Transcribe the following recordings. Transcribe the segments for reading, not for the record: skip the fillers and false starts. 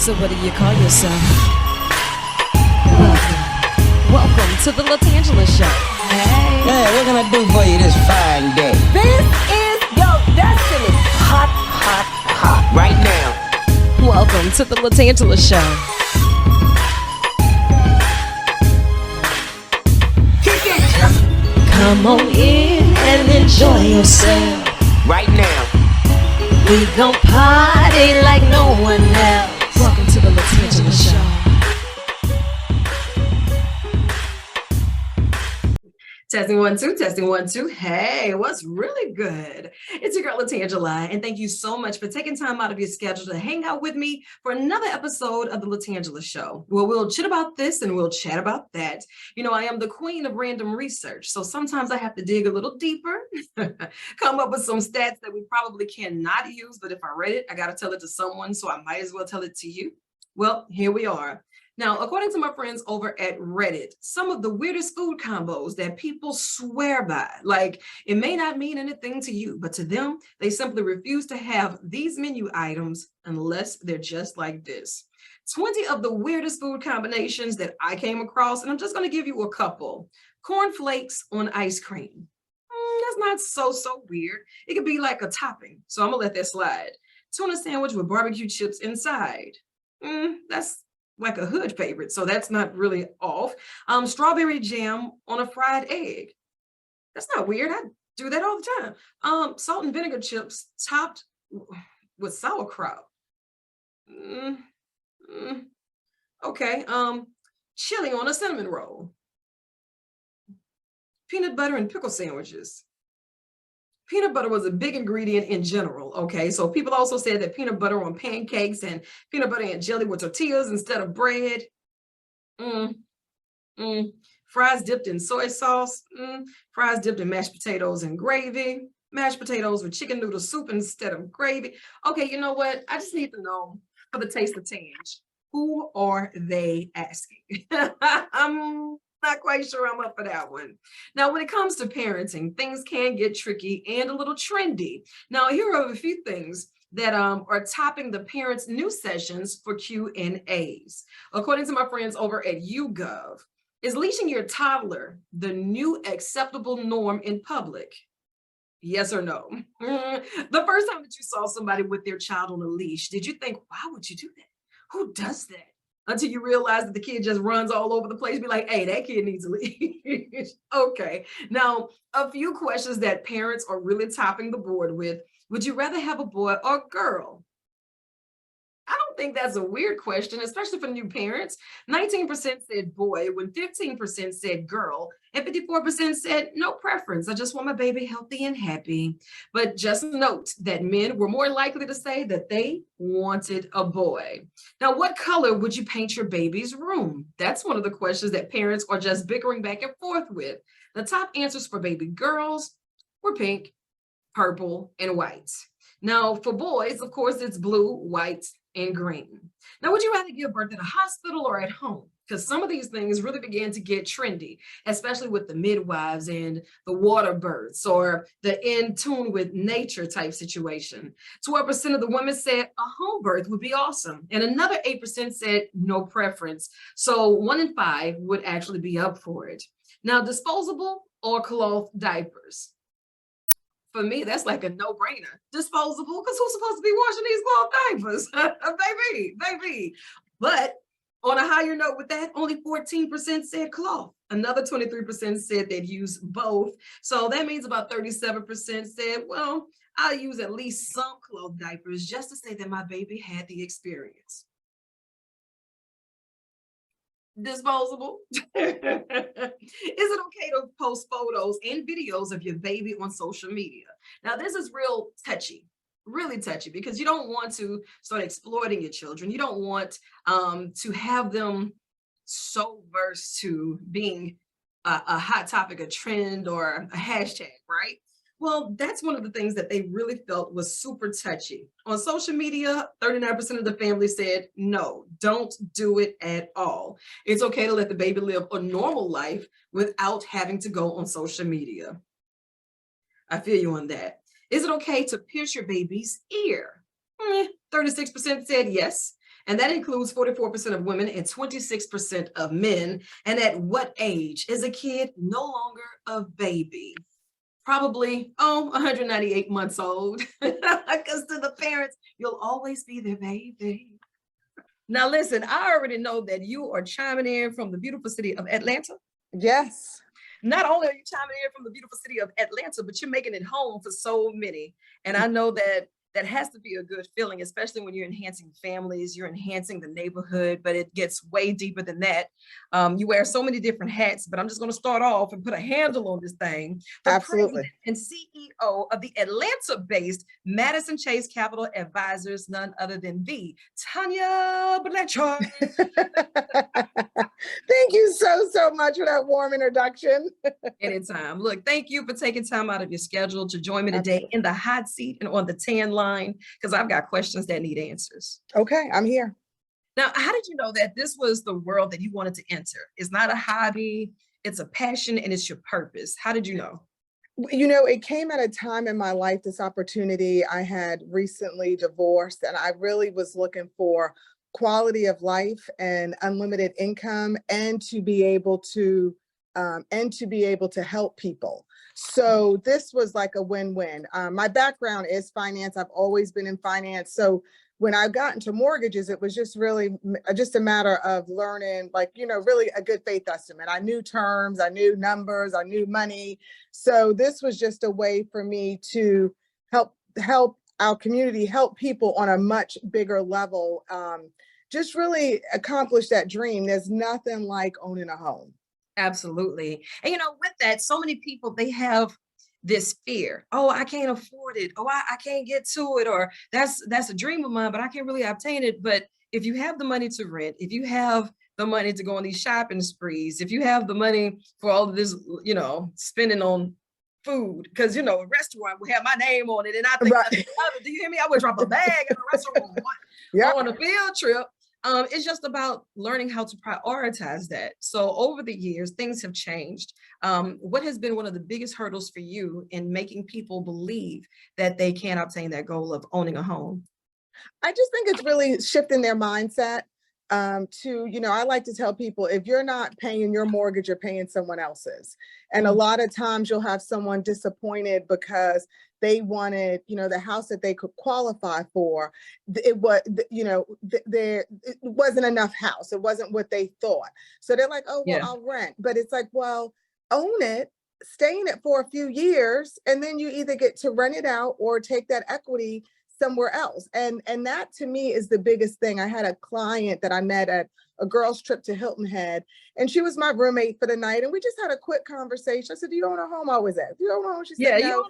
So what do you call yourself? Welcome to the LaTangela Show. Hey, what can I do for you this fine day? This is your destiny. Hot, hot, hot. Right now. Welcome to the LaTangela Show. Come on in and enjoy yourself. Right now. We gon' party like no one else. Welcome to the LaTangela Show. Testing 1 2, testing 1 2. Hey, what's really good? It's your girl LaTangela, and thank you so much for taking time out of your schedule to hang out with me for another episode of the LaTangela Show. Well, we'll chit about this and we'll chat about that. You know, I am the queen of random research, so sometimes I have to dig a little deeper, come up with some stats that we probably cannot use, but if I read it, I got to tell it to someone, so I might as well tell it to you. Well, here we are. Now, according to my friends over at Reddit, some of the weirdest food combos that people swear by, like it may not mean anything to you, but to them, they simply refuse to have these menu items unless they're just like this. 20 of the weirdest food combinations that I came across, and I'm just going to give you a couple. Cornflakes on ice cream. That's not so weird. It could be like a topping, so I'm going to let that slide. Tuna sandwich with barbecue chips inside. That's like a hood favorite, so that's not really off. Strawberry jam on a fried egg. That's not weird. I do that all the time. Salt and vinegar chips topped with sauerkraut. Okay. Chili on a cinnamon roll. Peanut butter and pickle sandwiches. Peanut butter was a big ingredient in general, okay? So people also said that peanut butter on pancakes and peanut butter and jelly with tortillas instead of bread. Fries dipped in soy sauce. Fries dipped in mashed potatoes and gravy. Mashed potatoes with chicken noodle soup instead of gravy. Okay, you know what? I just need to know for the taste of Tange. Who are they asking? I'm not quite sure I'm up for that one. Now, when it comes to parenting, things can get tricky and a little trendy. Now, here are a few things that are topping the parents' news sessions for Q&As. According to my friends over at YouGov, is leashing your toddler the new acceptable norm in public? Yes or no? The first time that you saw somebody with their child on a leash, did you think, why would you do that? Who does that? Until you realize that the kid just runs all over the place, be like, hey, that kid needs a leash. Okay. Now, a few questions that parents are really topping the board with. Would you rather have a boy or a girl? I don't think that's a weird question, especially for new parents. 19% said boy, when 15% said girl, and 54% said no preference. I just want my baby healthy and happy. But just note that men were more likely to say that they wanted a boy. Now, what color would you paint your baby's room? That's one of the questions that parents are just bickering back and forth with. The top answers for baby girls were pink, purple, and white. Now, for boys, of course, it's blue, white, and green. Now, would you rather give birth at a hospital or at home? Because some of these things really began to get trendy, especially with the midwives and the water births or the in tune with nature type situation. 12% of the women said a home birth would be awesome. And another 8% said no preference. So 1 in 5 would actually be up for it. Now, disposable or cloth diapers. For me, that's like a no-brainer. Disposable, because who's supposed to be washing these cloth diapers? baby. But on a higher note with that, only 14% said cloth. Another 23% said they'd use both. So that means about 37% said, well, I'll use at least some cloth diapers just to say that my baby had the experience. Disposable. Is it okay to post photos and videos of your baby on social media? Now, this is really touchy, because you don't want to start exploiting your children. You don't want to have them so versed to being a hot topic, a trend, or a hashtag, right? Well, that's one of the things that they really felt was super touchy. On social media, 39% of the family said, no, don't do it at all. It's okay to let the baby live a normal life without having to go on social media. I feel you on that. Is it okay to pierce your baby's ear? 36% said yes, And that includes 44% of women and 26% of men. And at what age is a kid no longer a baby? Probably, 198 months old. Because to the parents, you'll always be their baby. Now, listen, I already know that you are chiming in from the beautiful city of Atlanta. Yes. Not only are you chiming in from the beautiful city of Atlanta, but you're making it home for so many. And I know that that has to be a good feeling, especially when you're enhancing families, you're enhancing the neighborhood, but it gets way deeper than that. You wear so many different hats, but I'm just going to start off and put a handle on this thing. The Absolutely. president and CEO of the Atlanta-based Madison Chase Capital Advisors, none other than the Tanya Blanchard. Thank you so much for that warm introduction. Anytime. Look, thank you for taking time out of your schedule to join me today in the hot seat and on the tan line, because I've got questions that need answers. Okay, I'm here. Now, how did you know that this was the world that you wanted to enter? It's not a hobby, it's a passion, and it's your purpose. How did you know? You know, it came at a time in my life, this opportunity. I had recently divorced, and I really was looking for quality of life and unlimited income, and to be able to help people. So this was like a win-win. My background is finance. I've always been in finance. So when I got into mortgages, it was just really just a matter of learning, like, you know, really a good faith estimate. I knew terms, I knew numbers, I knew money. So this was just a way for me to help our community, help people on a much bigger level, just really accomplish that dream. There's nothing like owning a home. Absolutely. And you know, with that, so many people, they have this fear. Oh, I can't afford it. Oh, I can't get to it. Or that's a dream of mine, but I can't really obtain it. But if you have the money to rent, if you have the money to go on these shopping sprees, if you have the money for all of this, you know, spending on food, because, you know, a restaurant will have my name on it. And I think, Right. do you hear me? I would drop a bag at a restaurant on a field trip. It's just about learning how to prioritize that. So over the years, things have changed. What has been one of the biggest hurdles for you in making people believe that they can obtain that goal of owning a home? I just think it's really shifting their mindset to, you know, I like to tell people, if you're not paying your mortgage, you're paying someone else's. And a lot of times you'll have someone disappointed because they wanted, you know, the house that they could qualify for. It was, you know, it wasn't enough house. It wasn't what they thought. So they're like, oh, well, I'll rent. But it's like, well, own it, stay in it for a few years, and then you either get to rent it out or take that equity somewhere else. And that to me is the biggest thing. I had a client that I met at a girls' trip to Hilton Head, and she was my roommate for the night. And we just had a quick conversation. I said, do you own a home? I was at, do you own a home? She said, no.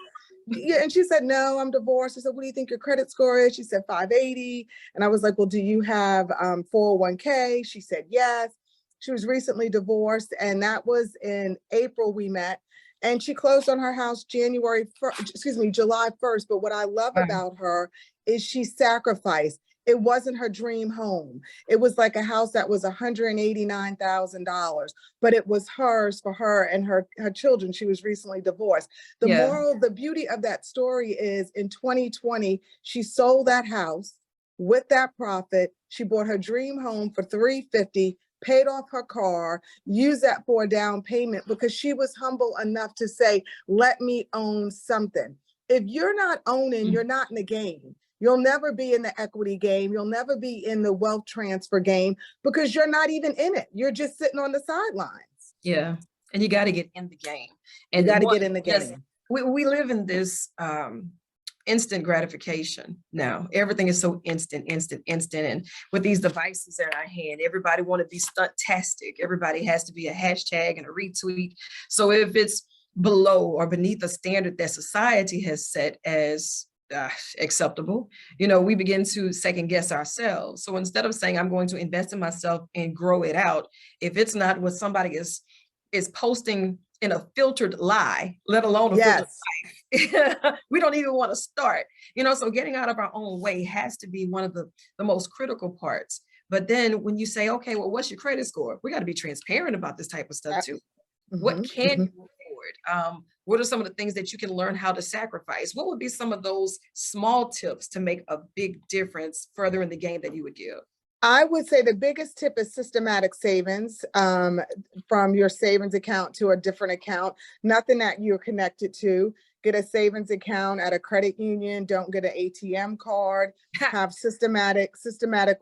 Yeah. And she said, no, I'm divorced. I said, what do you think your credit score is? She said, 580. And I was like, well, do you have 401k? She said, yes. She was recently divorced. And that was in April we met. And she closed on her house July 1st. But what I love about her is she sacrificed. It wasn't her dream home. It was like a house that was $189,000, but it was hers for her and her children. She was recently divorced. The beauty of that story is in 2020, she sold that house with that profit. She bought her dream home for $350,000. Paid off her car, used that for a down payment because she was humble enough to say, let me own something. If you're not owning, you're not in the game. You'll never be in the equity game. You'll never be in the wealth transfer game because you're not even in it. You're just sitting on the sidelines. Yeah. And you got to get in the game. And you got to get in the game. We live in this instant gratification now. Everything is so instant. And with these devices in our hand, everybody want to be stuntastic. Everybody has to be a hashtag and a retweet. So if it's below or beneath a standard that society has set as acceptable, you know, we begin to second guess ourselves. So instead of saying, I'm going to invest in myself and grow it out, if it's not what somebody is posting in a filtered lie, let alone a filtered life, we don't even want to start, you know. So getting out of our own way has to be one of the most critical parts. But then when you say, okay, well, what's your credit score? We got to be transparent about this type of stuff too. What can you afford? What are some of the things that you can learn how to sacrifice? What would be some of those small tips to make a big difference further in the game that you would give? I would say the biggest tip is systematic savings, from your savings account to a different account, nothing that you're connected to. Get a savings account at a credit union. Don't get an ATM card. Have systematic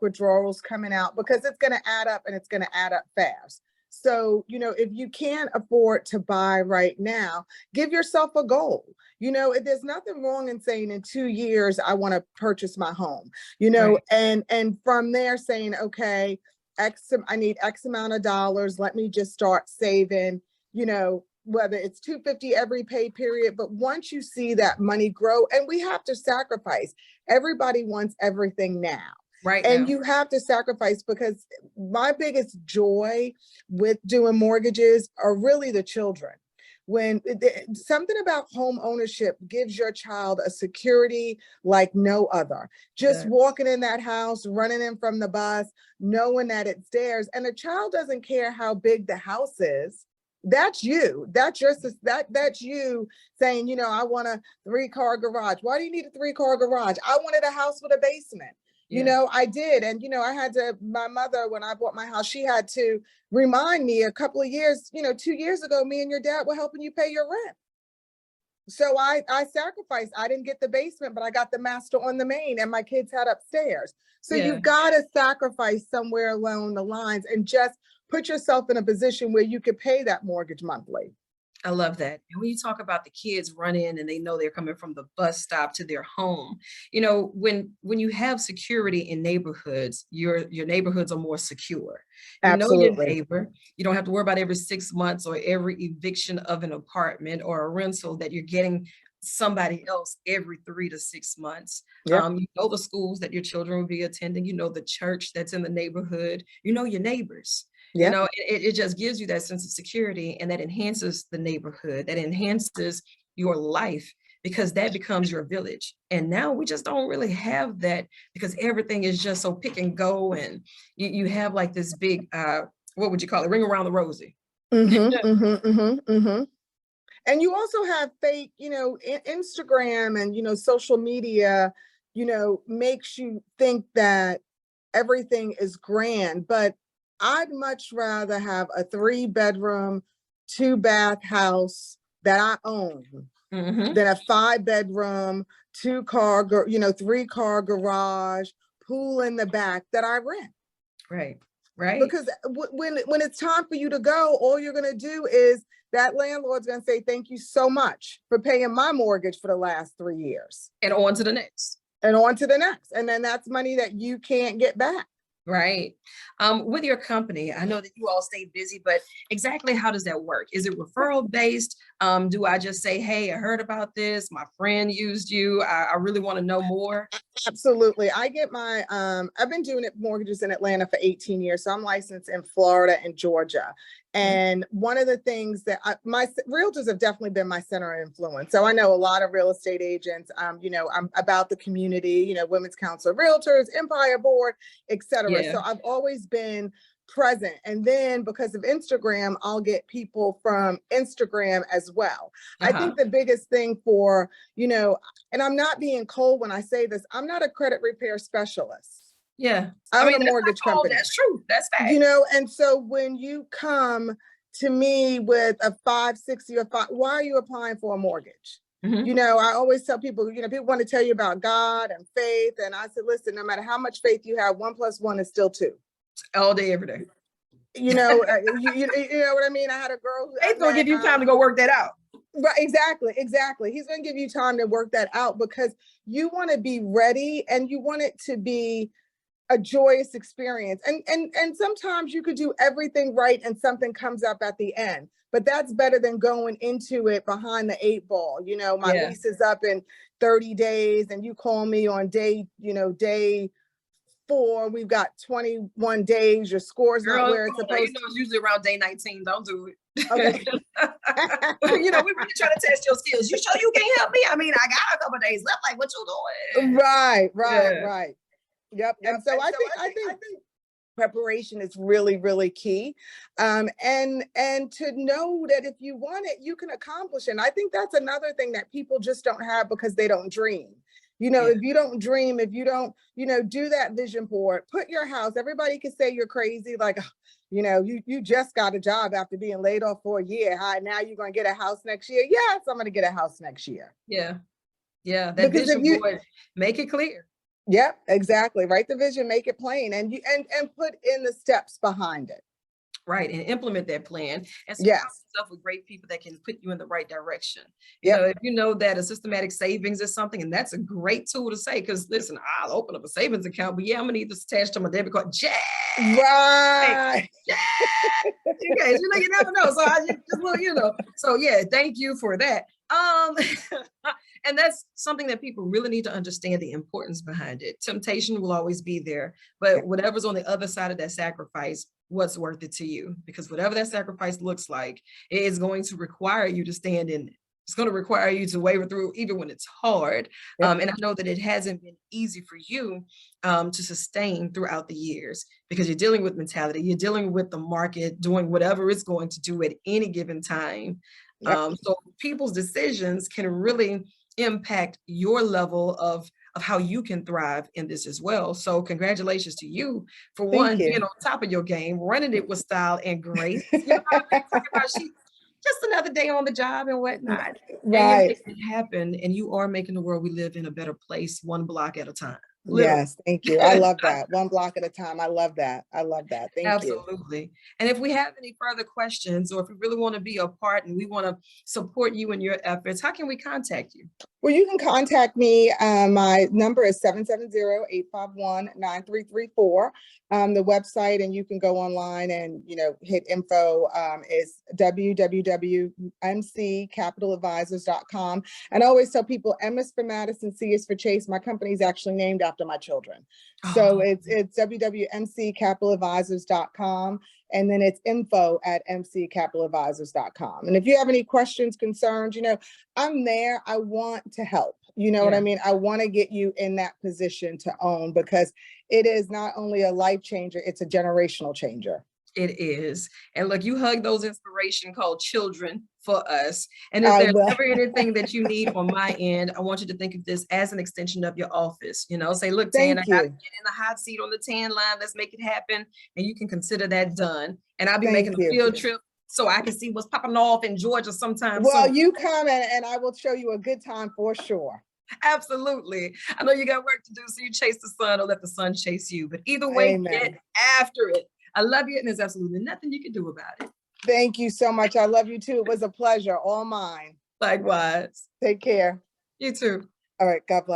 withdrawals coming out, because it's going to add up, and it's going to add up fast. So, if you can't afford to buy right now, give yourself a goal. There's nothing wrong in saying in 2 years, I want to purchase my home, Right. and from there saying, okay, I need X amount of dollars. Let me just start saving, whether it's $250 every pay period. But once you see that money grow, and we have to sacrifice, everybody wants everything now. Right And now. you have to sacrifice, because my biggest joy with doing mortgages are really the children. When something about home ownership gives your child a security like no other. Just Yeah. walking in that house, running in from the bus, knowing that it's theirs. And the child doesn't care how big the house is. That's you. That's you saying, I want a 3-car garage. Why do you need a 3-car garage? I wanted a house with a basement. Yeah. I did. And, I had to, my mother, when I bought my house, she had to remind me a couple of years, 2 years ago, me and your dad were helping you pay your rent. So I sacrificed. I didn't get the basement, but I got the master on the main, and my kids had upstairs. So Yeah. you've got to sacrifice somewhere along the lines, and just put yourself in a position where you could pay that mortgage monthly. I love that. And when you talk about the kids run in and they know they're coming from the bus stop to their home, when you have security in neighborhoods, your neighborhoods are more secure. You know your Absolutely. neighbor. You don't have to worry about every 6 months or every eviction of an apartment or a rental that you're getting somebody else every 3 to 6 months. Yep. You know the schools that your children will be attending. You know the church that's in the neighborhood. You know your neighbors. Yep. It just gives you that sense of security, and that enhances the neighborhood, that enhances your life, because that becomes your village. And now we just don't really have that, because everything is just so pick and go. And you have like this big, what would you call it? Ring around the rosy. And you also have fake, Instagram and, social media, makes you think that everything is grand. But I'd much rather have a 3-bedroom, 2-bath house that I own than a 5-bedroom, 2-car, 3-car garage, pool in the back that I rent. Right. Right. Because when it's time for you to go, all you're going to do is that landlord's going to say, thank you so much for paying my mortgage for the last 3 years. And on to the next. And on to the next. And then that's money that you can't get back. Right. With your company, I know that you all stay busy, but exactly how does that work? Is it referral based? Do I just say, hey, I heard about this, my friend used you, I really want to know more? Absolutely. I get my, I've been doing mortgages in Atlanta for 18 years. So I'm licensed in Florida and Georgia. And one of the things that my realtors have definitely been my center of influence. So I know a lot of real estate agents, I'm about the community, Women's Council of Realtors, Empire Board, etc. Yeah. So I've always been present. And then because of Instagram, I'll get people from Instagram as well. I think the biggest thing for, and I'm not being cold when I say this, I'm not a credit repair specialist. Yeah. I'm a mortgage company. That's true. That's fact. And so when you come to me with a 560 or 5, why are you applying for a mortgage? I always tell people, people want to tell you about God and faith. And I said, listen, no matter how much faith you have, 1 + 1 is still 2. All day, every day. You know what I mean? I had a girl who Faith's gonna give you time to go work that out. Right, exactly. He's going to give you time to work that out, because you want to be ready and you want it to be a joyous experience. And sometimes you could do everything right and something comes up at the end, but that's better than going into it behind the 8 ball. My lease is up in 30 days and you call me on day 4, we've got 21 days, your score's not where it's supposed to. It's usually around day 19. Don't do it. Okay. We really try to test your skills. You sure you can't help me? I mean, I got a couple of days left. Like, what you doing? Right. Yep. And so I think preparation is really, really key. And to know that if you want it, you can accomplish it. And I think that's another thing that people just don't have because they don't dream. You know, Yeah. if you don't dream, if you don't, do that vision board, put your house, everybody can say you're crazy. Like, you just got a job after being laid off for a year. Hi, now you're going to get a house next year. Yes, I'm going to get a house next year. Yeah. Yeah. That Because if vision you, board, make it clear. yep, exactly. Write the vision, make it plain, and put in the steps behind it. Right. And implement that plan and surround Yes. yourself with great people that can put you in the right direction. Yep. If you know that a systematic savings is something, and that's a great tool to say, because listen, I'll open up a savings account, but yeah, I'm gonna need this attached to my debit card. Right. You guys, you never know. So I just well, so yeah, thank you for that. And that's something that people really need to understand the importance behind it. Temptation will always be there, but whatever's on the other side of that sacrifice, what's worth it to you? Because whatever that sacrifice looks like, it is going to require you to stand in. It's going to require you to waver through, even when it's hard. Yep. And I know that it hasn't been easy for you to sustain throughout the years, because you're dealing with mentality, you're dealing with the market doing whatever it's going to do at any given time. Yep. So people's decisions can really impact your level of how you can thrive in this as well. So congratulations to you for one, being on top of your game, running it with style and grace. Talking about just another day on the job and whatnot. Right. And you're making it happen, and you are making the world we live in a better place, one block at a time. Literally. Yes, thank you. I love that. One block at a time. I love that. I love that. Thank you. Absolutely. And if we have any further questions, or if we really want to be a part and we want to support you in your efforts, how can we contact you? Well, you can contact me. My number is 770-851-9334. The website, and you can go online and, hit info, is www.mccapitaladvisors.com. And I always tell people M is for Madison, C is for Chase. My company is actually named after my children. So it's www.mccapitaladvisors.com. And then it's info@mccapitaladvisors.com. And if you have any questions, concerns, I'm there. I want to help. You know what I mean? I want to get you in that position to own, because it is not only a life changer, it's a generational changer. It is. And look, you hug those inspiration called children for us. And if there's ever anything that you need on my end, I want you to think of this as an extension of your office. Say, look, Tan, I got to get in the hot seat on the tan line. Let's make it happen. And you can consider that done. And I'll be making a field trip so I can see what's popping off in Georgia sometime soon. You come and I will show you a good time for sure. Absolutely. I know you got work to do, so you chase the sun or let the sun chase you. But either way, get after it. I love you, and there's absolutely nothing you can do about it. Thank you so much. I love you too. It was a pleasure. All mine. Likewise. Take care. You too. All right. God bless.